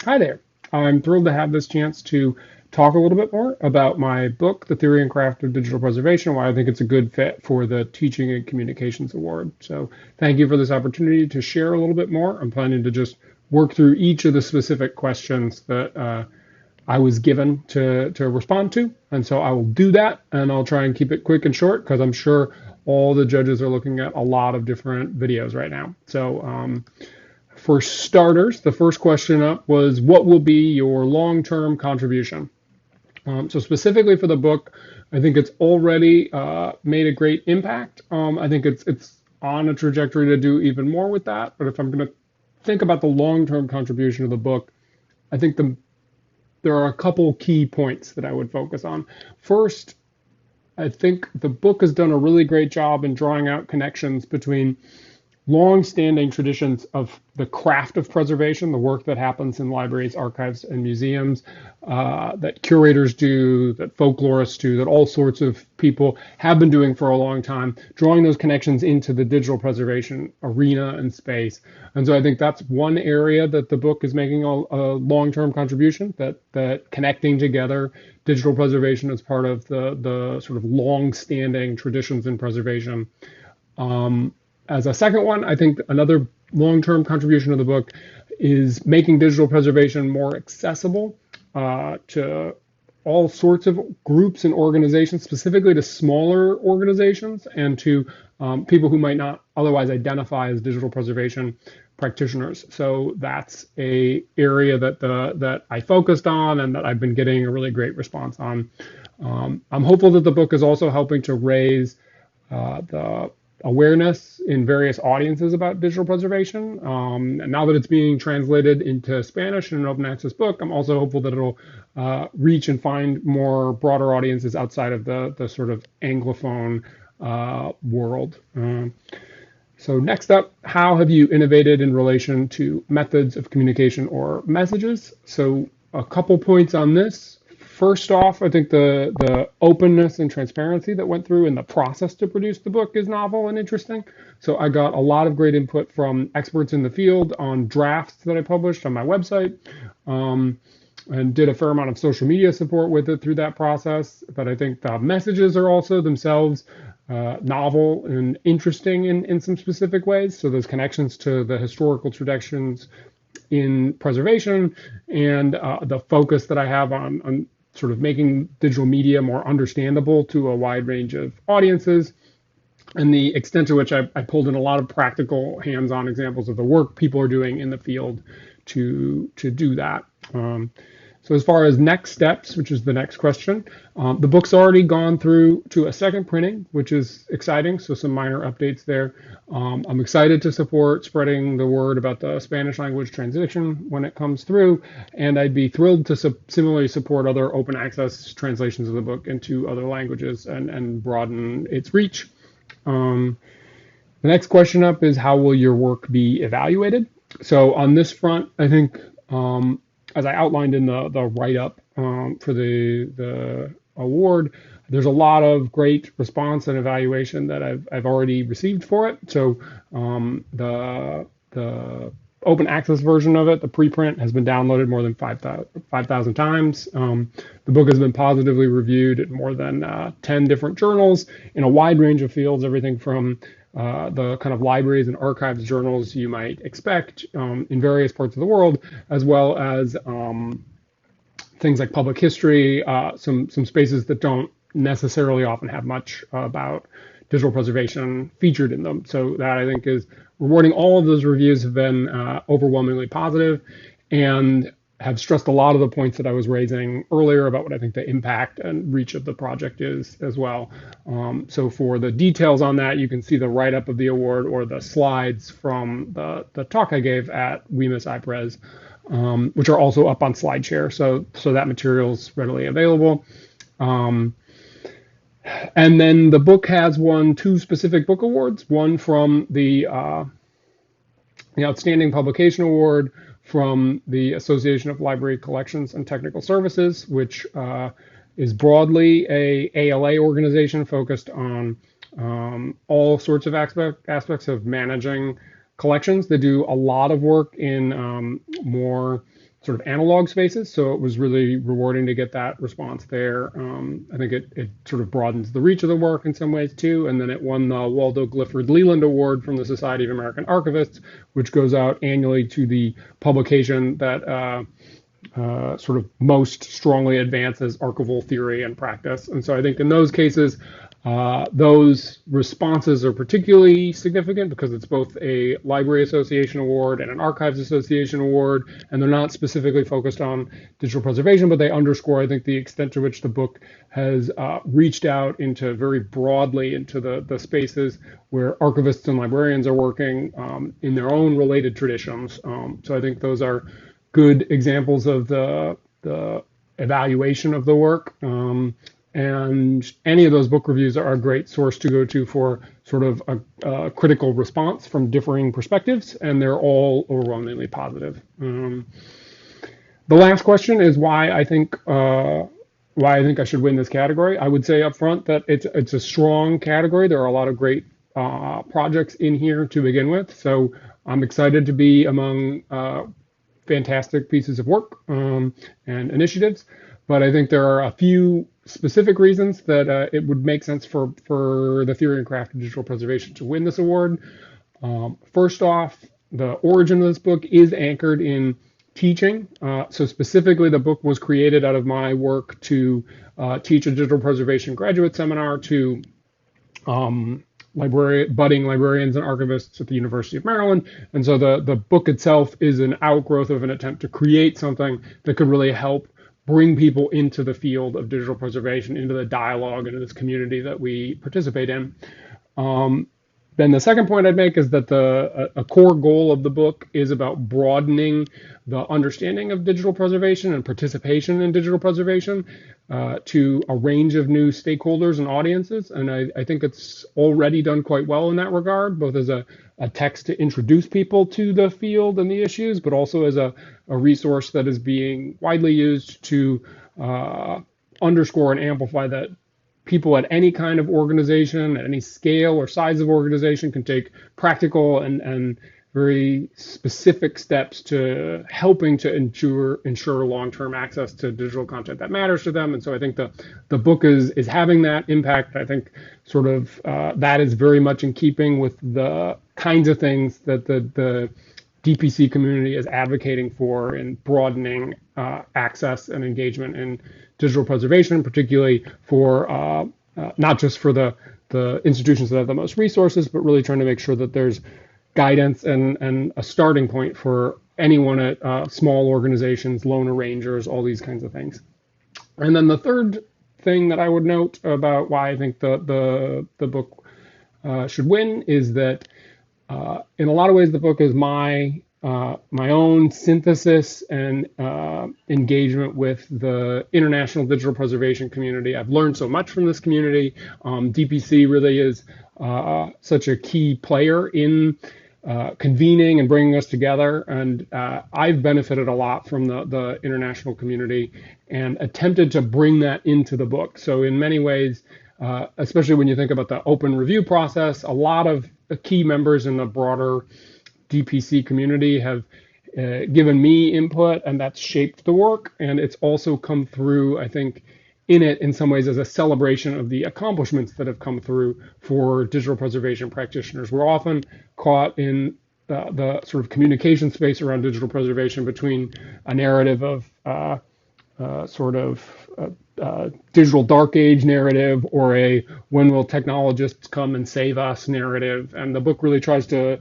Hi there. I'm thrilled to have this chance to talk a little bit more about my book, The Theory and Craft of Digital Preservation, why I think it's a good fit for the Teaching and Communications Award. So thank you for this opportunity to share a little bit more. I'm planning to just work through each of the specific questions that I was given to respond to. And so I will do that, and I'll try and keep it quick and short because I'm sure all the judges are looking at a lot of different videos right now. So for starters, the first question up was, what will be your long-term contribution? So specifically for the book, I think it's already made a great impact. I think it's on a trajectory to do even more with that. But if I'm going to think about the long-term contribution of the book, I think there are a couple key points that I would focus on. First, I think the book has done a really great job in drawing out connections between long-standing traditions of the craft of preservation, the work that happens in libraries, archives, and museums, that curators do, that folklorists do, that all sorts of people have been doing for a long time, drawing those connections into the digital preservation arena and space. And so I think that's one area that the book is making a long-term contribution, that connecting together digital preservation as part of the sort of long-standing traditions in preservation. As a second one, I think another long-term contribution of the book is making digital preservation more accessible to all sorts of groups and organizations, specifically to smaller organizations and to people who might not otherwise identify as digital preservation practitioners. So that's a area that I focused on and that I've been getting a really great response on. I'm hopeful that the book is also helping to raise the awareness in various audiences about digital preservation. And now that it's being translated into Spanish in an open access book, I'm also hopeful that it'll reach and find more broader audiences outside of the sort of Anglophone world. So next up, how have you innovated in relation to methods of communication or messages? So a couple points on this. First off, I think the openness and transparency that went through in the process to produce the book is novel and interesting. So I got a lot of great input from experts in the field on drafts that I published on my website, and did a fair amount of social media support with it through that process. But I think the messages are also themselves novel and interesting in some specific ways. So those connections to the historical traditions in preservation and the focus that I have on sort of making digital media more understandable to a wide range of audiences, and the extent to which I pulled in a lot of practical hands-on examples of the work people are doing in the field to do that. So as far as next steps, which is the next question, the book's already gone through to a second printing, which is exciting. So some minor updates there. I'm excited to support spreading the word about the Spanish language transition when it comes through. And I'd be thrilled to similarly support other open access translations of the book into other languages and broaden its reach. The next question up is, how will your work be evaluated? So on this front, I think, as I outlined in the write-up for the award, there's a lot of great response and evaluation that I've already received for it. So the open access version of it, the preprint, has been downloaded more than 5,000 times. The book has been positively reviewed in more than 10 different journals in a wide range of fields, everything from the kind of libraries and archives journals you might expect in various parts of the world, as well as things like public history, some spaces that don't necessarily often have much about digital preservation featured in them. So that, I think, is rewarding. All of those reviews have been overwhelmingly positive and have stressed a lot of the points that I was raising earlier about what I think the impact and reach of the project is as well. So for the details on that, you can see the write-up of the award or the slides from the talk I gave at WEMIS iPres, which are also up on SlideShare. So that material is readily available. And then the book has won 2 specific book awards, one from the Outstanding Publication Award from the Association of Library Collections and Technical Services, which is broadly a ALA organization focused on all sorts of aspects of managing collections. They do a lot of work in more sort of analog spaces, so it was really rewarding to get that response there. I think it sort of broadens the reach of the work in some ways too, and then it won the Waldo Clifford Leland Award from the Society of American Archivists, which goes out annually to the publication that sort of most strongly advances archival theory and practice. And so I think in those cases, those responses are particularly significant because it's both a Library Association award and an Archives Association award, and they're not specifically focused on digital preservation, but they underscore, I think, the extent to which the book has reached out into very broadly into the spaces where archivists and librarians are working in their own related traditions. So I think those are good examples of the evaluation of the work. And any of those book reviews are a great source to go to for sort of a critical response from differing perspectives, and they're all overwhelmingly positive. The last question is why I think I should win this category. I would say up front that it's a strong category. There are a lot of great projects in here to begin with, so I'm excited to be among fantastic pieces of work and initiatives. But I think there are a few specific reasons that it would make sense for the Theory and Craft of Digital Preservation to win this award. First off, the origin of this book is anchored in teaching. So specifically, the book was created out of my work to teach a digital preservation graduate seminar to budding librarians and archivists at the University of Maryland. And so the book itself is an outgrowth of an attempt to create something that could really help bring people into the field of digital preservation, into the dialogue, into this community that we participate in. Then the second point I'd make is that a core goal of the book is about broadening the understanding of digital preservation and participation in digital preservation to a range of new stakeholders and audiences. And I think it's already done quite well in that regard, both as a text to introduce people to the field and the issues, but also as a resource that is being widely used to underscore and amplify that people at any kind of organization, at any scale or size of organization, can take practical and very specific steps to helping to ensure long-term access to digital content that matters to them. And so I think the book is having that impact. I think sort of that is very much in keeping with the kinds of things that the DPC community is advocating for in broadening access and engagement in digital preservation, particularly for not just for the institutions that have the most resources, but really trying to make sure that there's guidance and a starting point for anyone at small organizations, lone arrangers, all these kinds of things. And then the third thing that I would note about why I think the book should win is that in a lot of ways the book is my own synthesis and engagement with the international digital preservation community. I've learned so much from this community. DPC really is such a key player in convening and bringing us together, and I've benefited a lot from the international community and attempted to bring that into the book. So in many ways, especially when you think about the open review process, a lot of key members in the broader DPC community have given me input, and that's shaped the work. And it's also come through, I think, in it in some ways as a celebration of the accomplishments that have come through for digital preservation practitioners. We're often caught in the sort of communication space around digital preservation between a narrative of digital dark age narrative or a when will technologists come and save us narrative. And the book really tries to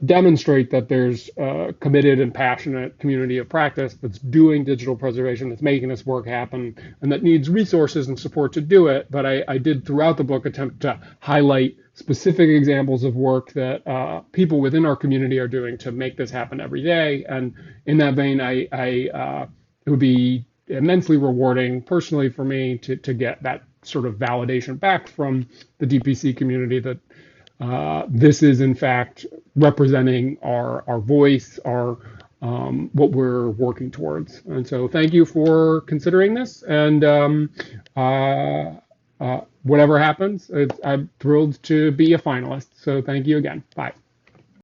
demonstrate that there's a committed and passionate community of practice that's doing digital preservation, that's making this work happen, and that needs resources and support to do it. But I did throughout the book attempt to highlight specific examples of work that people within our community are doing to make this happen every day. And in that vein, it would be immensely rewarding personally for me to get that sort of validation back from the DPC community that this is in fact representing our voice, our what we're working towards. And so thank you for considering this. And whatever happens, I'm thrilled to be a finalist. So thank you again. Bye.